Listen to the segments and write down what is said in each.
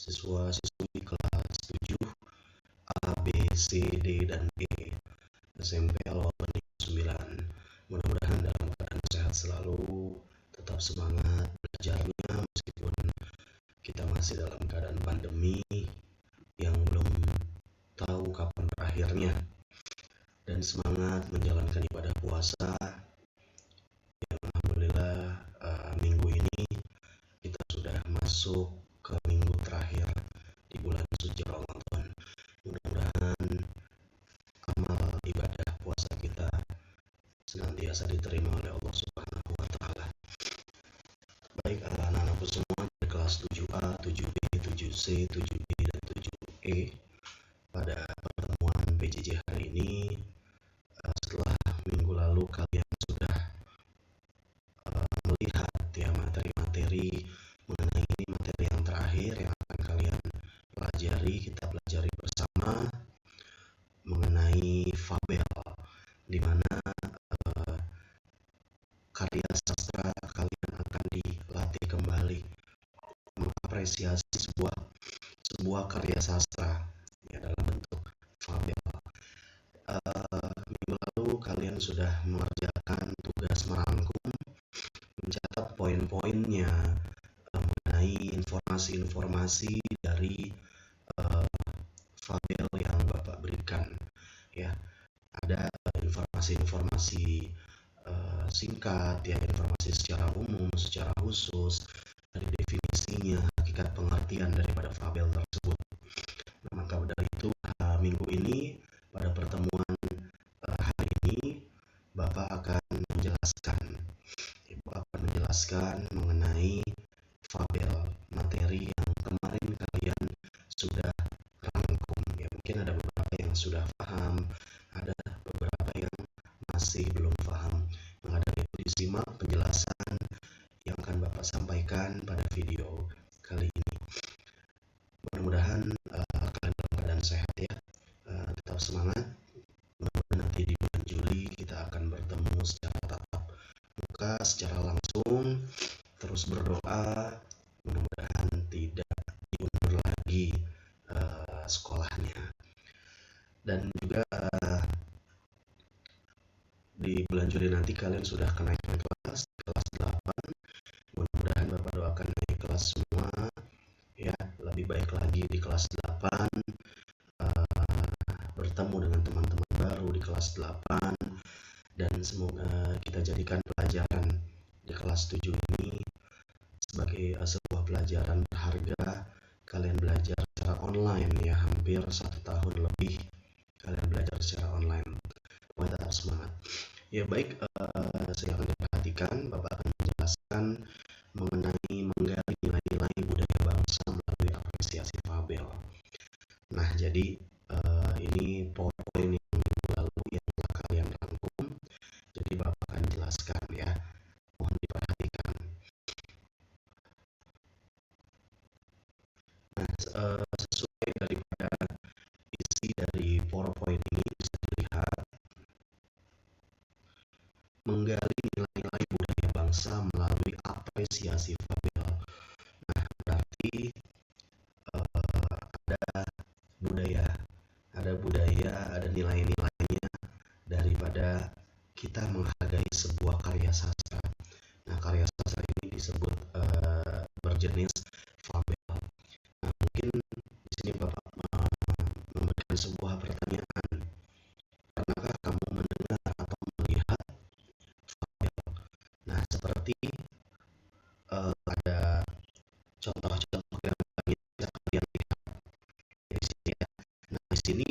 siswa-siswi kelas 7 A, B, C, D, dan E SMP Al Wathani 9. Mudah-mudahan dalam keadaan sehat selalu, tetap semangat belajarnya meskipun kita masih dalam keadaan pandemi yang belum tahu kapan berakhirnya, dan semangat menjalankan ibadah puasa yang alhamdulillah minggu ini kita sudah masuk ke minggu terakhir di bulan suci Ramadan. Mudah-mudahan amal ibadah puasa kita senantiasa diterima oleh Allah Subhanahu wa taala. Baik anak-anakku semua dari kelas 7A, 7B, 7C, 7D, dan 7E, pada pertemuan PJJ hari ini, setelah minggu lalu kalian sudah melihat ya materi-materi mengenai ini, materi yang terakhir yang akan kalian pelajari, kita pelajari bersama mengenai fabel, di mana karya sastra kalian akan dilatih kembali mengapresiasi sebuah karya sastra ya dalam bentuk fabel. Minggu lalu kalian sudah mengerjakan tugas merangkum, mencatat poin-poinnya mengenai informasi-informasi dari fabel yang Bapak berikan ya. Ada informasi-informasi singkat ya, informasi secara umum, secara khusus, dari definisinya, hakikat pengertian daripada fabel tersebut. Nah, maka dari itu minggu ini pada pertemuan hari ini Bapak akan menjelaskan mengenai fabel, materi yang kemarin kalian sudah rangkum ya. Mungkin ada beberapa yang sudah paham, ada beberapa yang masih belum paham. Maka dari itu disimak penjelasan yang akan Bapak sampaikan pada video kali ini. Mudah-mudahan kalian dalam keadaan sehat ya, tetap semangat. Mudah-mudahan nanti di bulan Juli kita akan bertemu secara tatap muka, secara langsung. Terus berdoa, mudah-mudahan tidak diundur lagi sekolahnya. Dan juga di bulan Juli nanti kalian sudah kenaikan kelas 8. Mudah-mudahan Bapak doakan naik kelas semua ya, lebih baik lagi di kelas 8, bertemu dengan teman-teman baru di kelas 8, dan semoga kita jadikan pelajaran di kelas 7 ini sebagai sebuah pelajaran berharga. Kalian belajar secara online ya, hampir 1 tahun lebih kalian belajar secara online. Pokoknya tetap semangat ya. Baik, silakan diperhatikan. Bapak akan menjelaskan mengenai menggali nilai-nilai budaya bangsa melalui apresiasi fabel. Nah, jadi ini poin-poin yang minggu lalu yang telah kalian rangkum. Jadi Bapak akan jelaskan ya, mohon diperhatikan. Nah, sesuai daripada isi dari PowerPoint ini bisa dilihat, menggali nilai-nilai budaya bangsa melalui apresiasi fabel. Nah, berarti ada nilai-nilainya daripada kita menghargai sebuah karya sastra. Nah, karya sastra ini disebut berjenis fabel. Nah, mungkin di sini Bapak memberikan sebuah pertanyaan. Pernahkah kamu mendengar atau melihat fabel? Nah, seperti ada contoh-contoh yang bisa kalian lihat di sini ya. Nah, di sini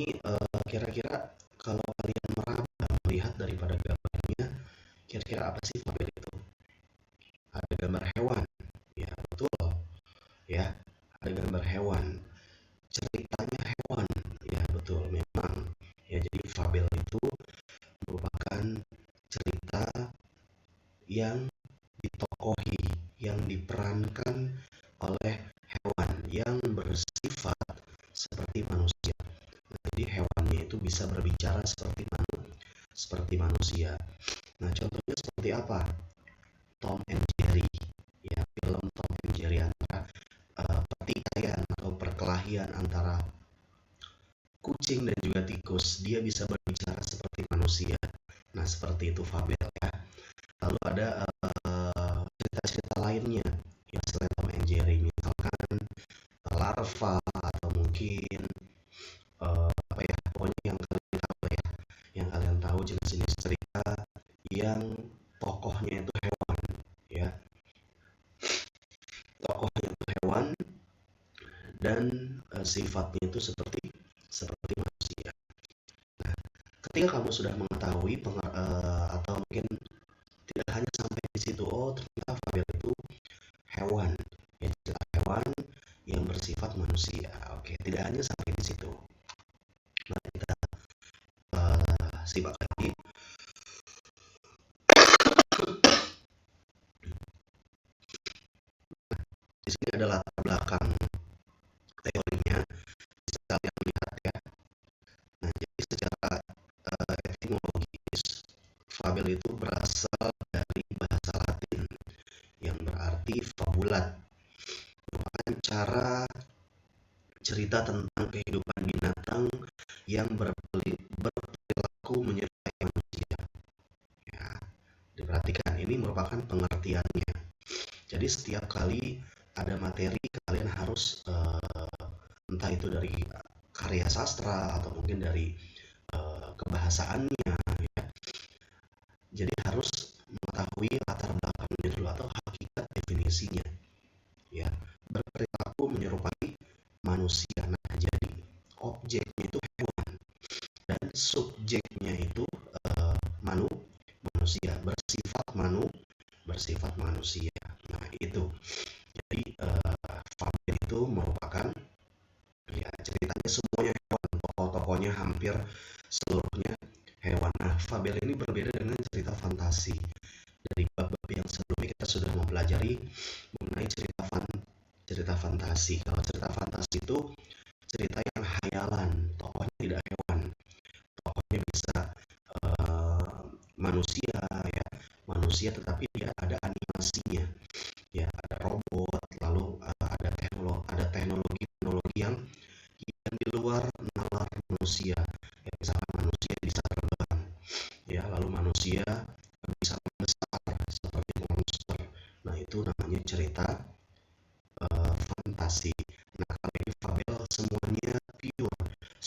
kira-kira kalau kalian meraba melihat daripada gambarnya, kira-kira apa sih fabel itu? Ada gambar hewan, ya betul ya. Ada gambar hewan, ceritanya hewan, ya betul memang ya. Jadi fabel itu merupakan cerita yang ditokohi, yang diperankan oleh hewan yang bersifat seperti manusia. Jadi hewannya itu bisa berbicara seperti manusia. Nah, contohnya seperti apa? Tom and Jerry ya, film Tom and Jerry, antara pertikaian atau perkelahian antara kucing dan juga tikus, dia bisa berbicara seperti manusia. Nah, seperti itu fabel ya. Lalu ada cerita-cerita lainnya yang selain Tom and Jerry, misalkan larva atau mungkin apa ya, pokoknya yang kalian tahu ya, yang kalian tahu jenis-jenis cerita yang tokohnya itu hewan ya, tokohnya itu hewan dan sifatnya itu seperti manusia. Nah, ketika kamu sudah mengetahui atau mungkin tidak hanya sampai di situ, oh ternyata fabel itu hewan, ya cerita hewan yang bersifat manusia. Oke, tidak hanya sampai di situ. Nah, kita simak lagi. Di sini ada latar belakang teorinya, bisa kalian lihat ya. Nah, jadi secara etimologis, fabel itu berasal dari bahasa Latin yang berarti fabulat, merupakan cara cerita tentang kehidupan binatang yang berperilaku menyerupai manusia. Ya, diperhatikan, ini merupakan pengertiannya. Jadi setiap kali ada materi, kalian harus entah itu dari karya sastra atau mungkin dari kebahasaannya ya. Jadi harus mengetahui latar belakangnya dulu atau hakikat definisinya ya. Berperilaku menyerupai manusia. Nah, jadi objeknya itu hewan dan subjeknya itu manusia, bersifat manusia. Nah, itu. Jadi fabel itu merupakan ya ceritanya semuanya hewan, tokoh-tokohnya hampir seluruhnya hewan. Nah, fabel ini berbeda dengan cerita fantasi. Dari bab-bab yang sebelumnya kita sudah mempelajari mengenai cerita fantasi. Kalau cerita fantasi itu cerita yang hayalan, tokohnya tidak hewan, tokohnya bisa manusia ya, manusia tetapi dia ada animasinya ya, ada robot, lalu ada teknologi yang di luar nalar manusia ya, misalkan manusia bisa terbang ya, lalu manusia bisa membesar seperti monster. Nah, itu namanya cerita fantasi. Nah, kalau ini fabel semuanya pure,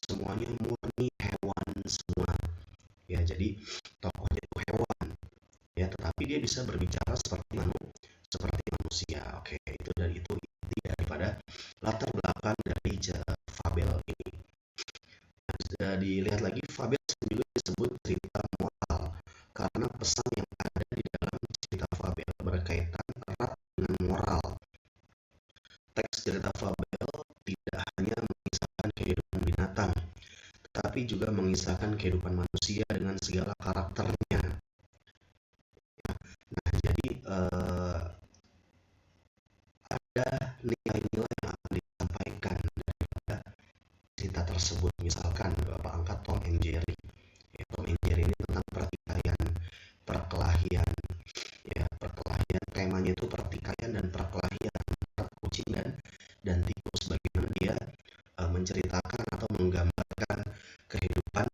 semuanya murni hewan semua ya, jadi tokohnya itu hewan ya, tetapi dia bisa berbicara seperti manusia. Oke, itu inti daripada latar belakang dari fabel ini. Nah, sudah dilihat lagi, fabel juga disebut cerita moral karena pesan yang ada di dalam cerita fabel berkaitan erat dengan moral. Teks cerita fabel tidak hanya mengisahkan kehidupan binatang, tetapi juga mengisahkan kehidupan manusia dengan segala karakternya. Nah, jadi ada nilai-nilai yang akan disampaikan daripada cerita tersebut. Misalkan Bapak angkat Tom and Jerry. Ya, Tom and Jerry ini tentang perkelahian. Ya, perkelahian, temanya itu pertikaian dan perkelahian antara kucing dan tikus. Bagaimana dia menceritakan atau menggambarkan kehidupan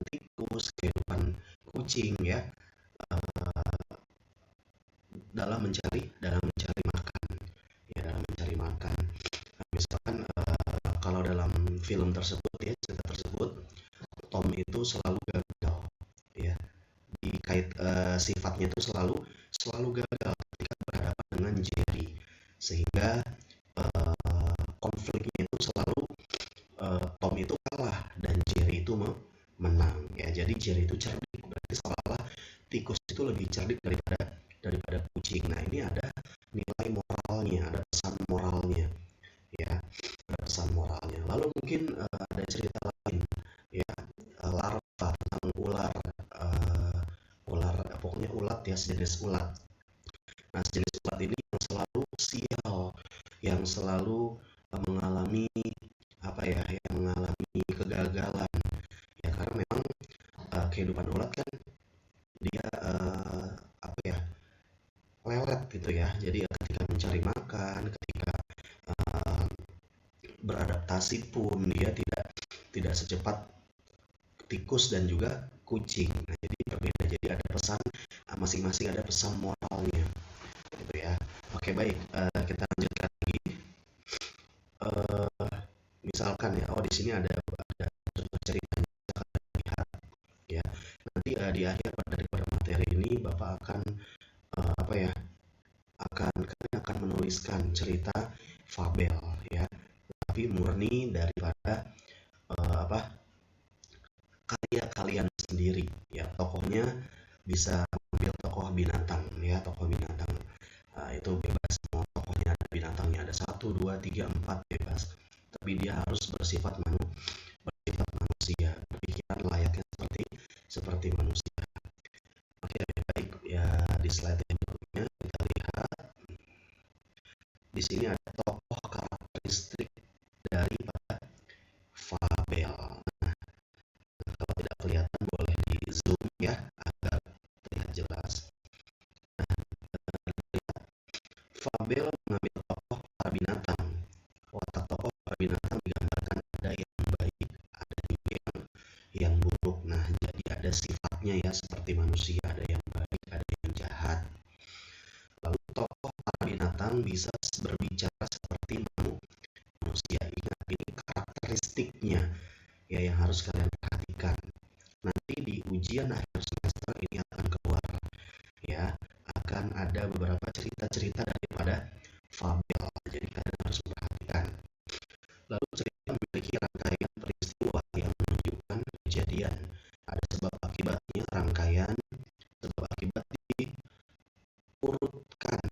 tikus, kehidupan kucing ya, dalam mencari makan ya, dalam mencari makan. Nah, misalkan kalau dalam film tersebut ya, cerita tersebut, Tom itu selalu gagal ya, sifatnya itu selalu gagal ketika berhadapan dengan Jerry, sehingga konfliknya itu selalu Tom itu kalah dan Jerry itu menang ya. Jadi Jerry itu cerdik, berarti seolah-olah tikus itu lebih cerdik daripada kucing. Nah, ini ada nilai moralnya, ada pesan moralnya ya, ada pesan moralnya. Lalu mungkin ada cerita lain ya, larva, tentang ular, pokoknya ulat ya, sejenis ulat. Nah, sejenis ulat ini yang selalu sial, yang selalu mengalami yang mengalami kegagalan ya, karena memang kehidupan ulat kan dia lelet gitu ya. Jadi ketika mencari makan, ketika beradaptasi pun dia tidak secepat tikus dan juga kucing. Nah, jadi berbeda. Jadi ada pesan, masing-masing ada pesan moralnya, gitu ya. Oke, baik, kita lanjutkan lagi. Eh, Misalkan ya, oh di sini ada contoh ceritanya, lihat ya. Nanti di akhir daripada materi ini Bapak akan apa ya? Kalian akan menuliskan cerita fabel ya, tapi murni daripada apa? Karya kalian sendiri ya. Tokohnya bisa ambil tokoh binatang ya, tokoh binatang. Nah, itu bebas, mau tokohnya ada binatangnya ada satu dua tiga empat, bebas, tapi dia harus bersifat manusia, berpikiran layaknya seperti seperti manusia. Oke, baik ya. Di slide yang berikutnya kita lihat di sini ada tokoh karakteristik daripada fabel. Kalau tidak kelihatan boleh di zoom ya agar terlihat jelas. Fabel mengambil tokoh para binatang. Watak tokoh para binatang digambarkan ada yang baik, ada juga yang buruk. Nah, jadi ada sifatnya ya, seperti manusia, ada yang baik, ada yang jahat. Lalu tokoh para binatang bisa berbicara seperti manusia. Ingat, ini karakteristiknya ya yang harus kalian perhatikan. Nanti di ujian akhir semester ini akan keluar ya, akan ada beberapa cerita-cerita daripada fabel. Jadi kalian harus perhatikan. Lalu cerita memiliki rangkaian peristiwa yang menunjukkan kejadian. Ada sebab akibatnya, rangkaian sebab akibat diurutkan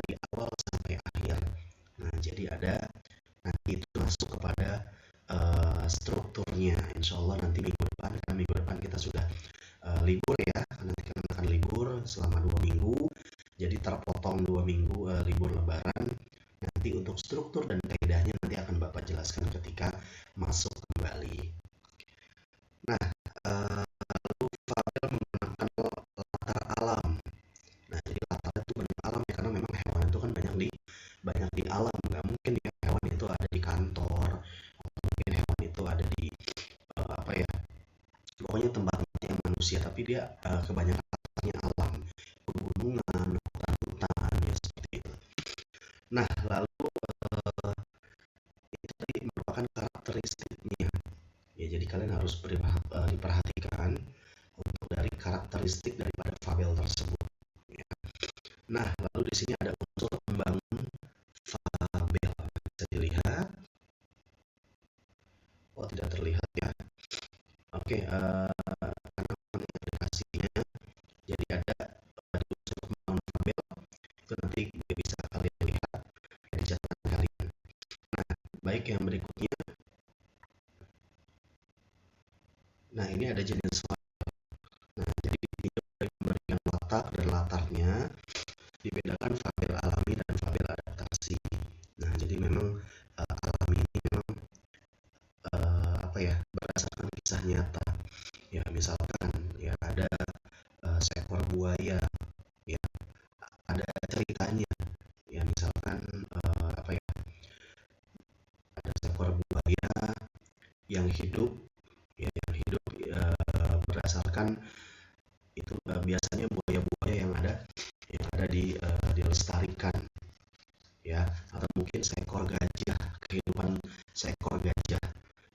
dari awal sampai akhir. Nah, jadi ada nanti itu masuk kepada strukturnya. Insya Allah nanti minggu depan, karena minggu depan kita sudah libur ya, nanti kita akan libur selama 2 minggu, jadi terpotong 2 minggu libur lebaran. Nanti untuk struktur dan kaidahnya nanti akan Bapak jelaskan ketika masuk kembali. Nah, lalu fabel menggunakan latar alam. Nah, jadi latar itu banyak alam ya, karena memang hewan itu kan banyak di alam. Nggak mungkin ya hewan itu ada di kantor, atau mungkin hewan itu ada di apa ya, pokoknya tempat-tempatnya manusia, tapi dia kebanyakan latarnya alam, pegunungan, hutan-hutan ya, seperti itu. Nah, lalu itu tadi merupakan karakteristiknya ya, jadi kalian harus diperhatikan untuk dari karakteristik daripada fabel tersebut ya. Nah, lalu di sini ada unsur pembangun fabel, bisa dilihat. Oh, tidak terlihat ya. Oke, karena aplikasinya, jadi ada unsur pembangun fabel itu nanti bisa kalian lihat di catatan kalian. Nah, baik, yang berikutnya. Nah, ini ada jenis fabel. Nah, jadi dari pemberian watak dan latarnya dibedakan fabel alami dan fabel adaptasi. Nah, jadi memang alami ini memang apa ya, berdasarkan kisah nyata. Ya, misalkan ya ada seekor buaya ya, ada ceritanya. Ya, misalkan apa ya, ada seekor buaya yang hidup ya, berdasarkan itu biasanya buaya-buaya yang ada dilestarikan ya, atau mungkin seekor gajah, kehidupan seekor gajah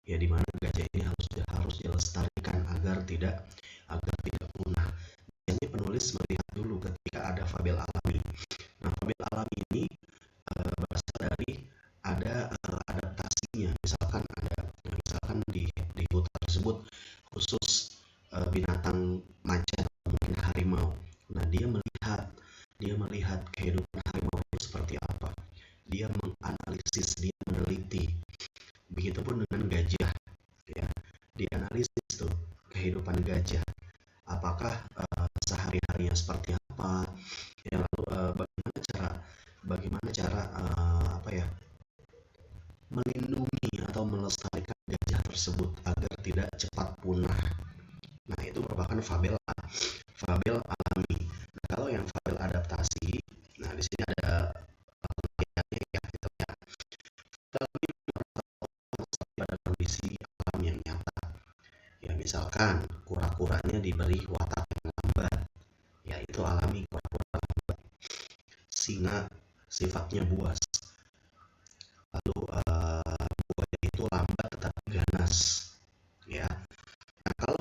ya, di mana gajah ini harus dilestarikan agar tidak punah. Biasanya penulis melihat dulu ketika ada fabel alami. Nah, fabel alami ini berasal dari ada adaptasinya. Misalkan di hutan tersebut khusus binatang macan, mungkin harimau. Nah, dia melihat kehidupan harimau itu seperti apa. Dia menganalisis, dia meneliti. Begitupun dengan gajah ya. Dianalisis tuh kehidupan gajah. Apakah sehari-harinya seperti apa? Ya, lalu bagaimana cara apa ya, melindungi atau melestarikan gajah tersebut agar tidak cepat punah. Nah, itu merupakan fabel alami. Nah, kalau yang fabel adaptasi, nah di sini ada ya, kita lihat. Misalkan kura-kuranya diberi watak yang lambat, yaitu alami kura-kura lambat. Singa sifatnya buas, lalu buaya itu lambat tetapi ganas, ya. Nah, kalau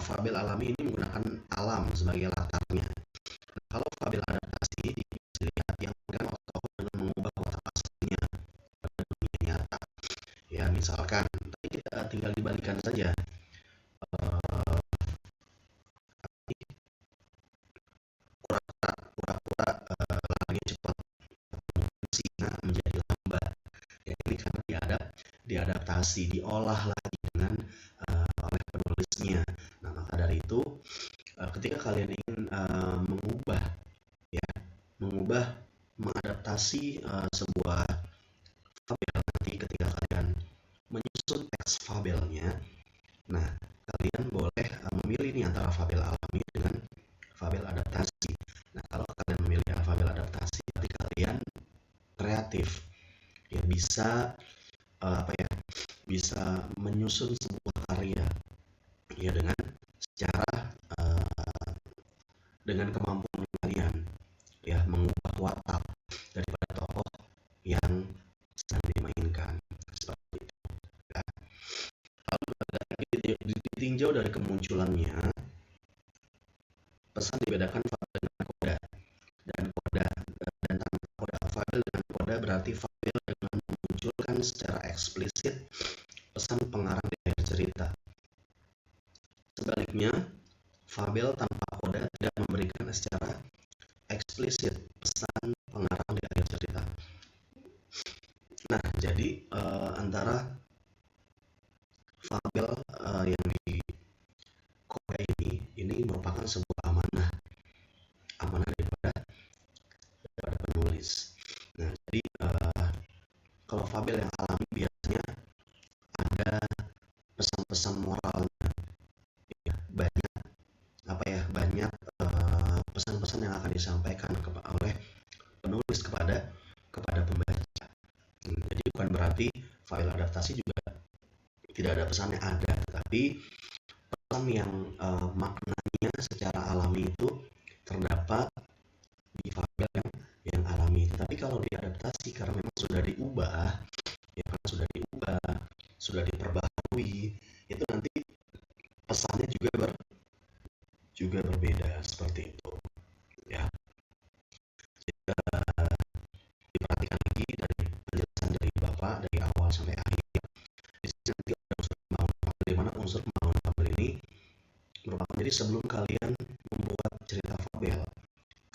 fabel alami ini menggunakan alam sebagai latarnya. Nah, kalau fabel adaptasi bisa dilihat yang dengan tokoh dengan mengubah watak aslinya pada dunia nyata. Ya, misalkan tadi kita tinggal dibalikan saja. Kura-kura lari cepat, singa menjadi lambat. Ya, ini karena diadaptasi, diolah lagi dengan oleh penulisnya. Nah, maka dari itu ketika kalian ingin mengadaptasi sebuah fabel, nanti ketika kalian menyusun teks fabelnya, nah kalian boleh memilih nih antara fabel alami dengan fabel adaptasi. Nah, kalau kalian memilih fabel adaptasi, berarti kalian kreatif, ya, bisa bisa menyusun sebuah karya, ya, dengan kemampuan kalian, ya, mengubah watak daripada tokoh yang sedang dimainkan, seperti itu, ya. Lalu ditinjau dari kemunculannya, pesan dibedakan fabel dengan koda dan tanpa koda. Fabel dengan koda berarti fabel dengan memunculkan secara eksplisit pesan pengarang di akhir cerita. Sebaliknya, fabel tanpa koda tidak memberikan secara eksplisit pesan pengarang di akhir cerita. Nah, jadi antara fabel yang di koda ini merupakan sebuah amanah daripada penulis. Nah, jadi kalau fabel yang alami biasanya ada pesan-pesan moralnya, ya, banyak pesan-pesan yang akan disampaikan oleh penulis kepada pembaca. Jadi bukan berarti fabel adaptasi juga tidak ada pesannya, ada, tetapi pesan yang maknanya secara alami itu terdapat di fabel yang alami. Tetapi kalau diadaptasi karena memang sudah diubah, ya, karena sudah diperbaharui, itu nanti pesannya juga berbeda, seperti itu, ya. Jika diperhatikan lagi dari penjelasan dari Bapak dari awal sampai akhir, di sini nanti ada unsur pembangunan fabel, di mana unsur pembangunan fabel ini merupakan, jadi sebelum kalian membuat cerita fabel,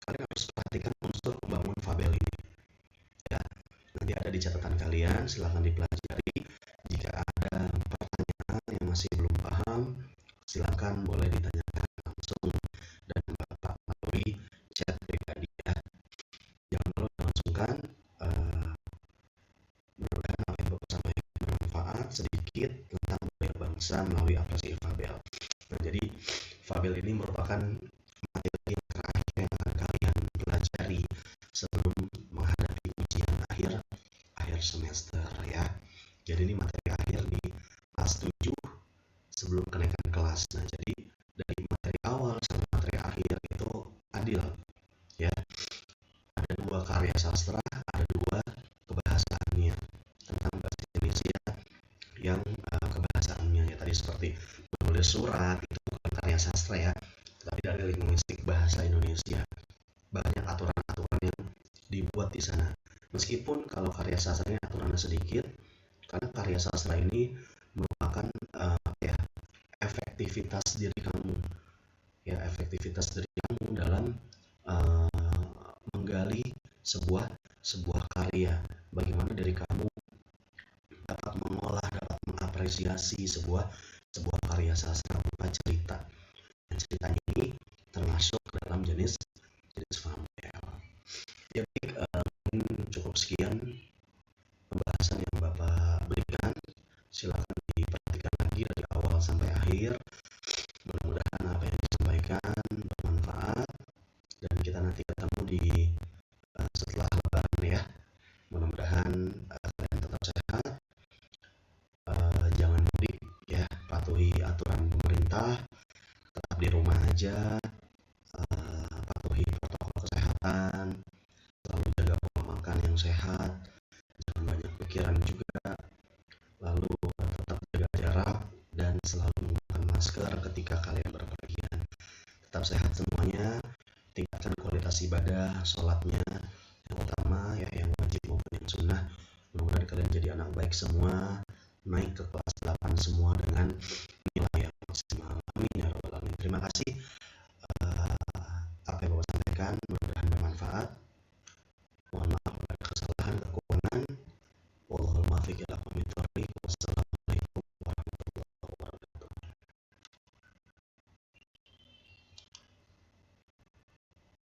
kalian harus perhatikan unsur pembangunan fabel ini, ya. Nanti ada di catatan kalian, silahkan dipelajari. Jika ada pertanyaan yang masih belum paham, silakan boleh ditanyakan langsung dan Bapak melalui chat pribadi, ya. Jangan lupa langsungkan. Mudah-mudahan apa yang Bapak sampaikan bermanfaat sedikit tentang budaya bangsa melalui aplikasi fabel. Nah, jadi fabel ini merupakan materi yang terakhir yang akan kalian pelajari sebelum menghadapi ujian akhir semester, ya. Jadi ini materi akhir di kelas 7 sebelum kenaikan kelas. Nah, jadi dari materi awal sampai materi akhir itu adil, ya. Ada 2 karya sastra, ada 2 kebahasaannya tentang bahasa Indonesia yang kebahasaannya, ya, tadi seperti menulis surat itu bukan karya sastra, ya, tapi dari linguistik bahasa Indonesia. Banyak aturan-aturan yang dibuat di sana. Meskipun kalau karya sastranya aturannya sedikit, karena karya sastra ini merupakan efektivitas diri kamu, ya, efektivitas diri kamu dalam menggali sebuah karya. Bagaimana dari kamu dapat mengolah, dapat mengapresiasi sebuah karya sastra berupa cerita. Dan ceritanya ini termasuk dalam jenis fabel. Ya, baik, mungkin cukup sekian pembahasan yang Bapak berikan. Silakan diperhatikan lagi dari awal sampai akhir. Mudah-mudahan apa yang disampaikan bermanfaat dan kita nanti ketemu di setelah Lebaran, ya. Mudah-mudahan kalian tetap sehat, jangan mudik, ya, patuhi aturan pemerintah, saja, patuhi protokol kesehatan, selalu jaga pola makan yang sehat, jangan banyak pikiran juga, lalu tetap jaga jarak dan selalu menggunakan masker ketika kalian berpergian. Tetap sehat semuanya, tingkatkan kualitas ibadah, sholatnya yang utama ya, yang wajib maupun yang sunnah. Mudah-mudahan kalian jadi anak baik semua, naik ke kelas 8 semua dengan nilai yang maksimal. Amin ya rabbal alamin. Terima kasih. Apa yang Bapak sampaikan mudah-mudahan bermanfaat. Mohon maaf ada kesalahan, kekurangan. Wallahul muwaffiq ila aqwamit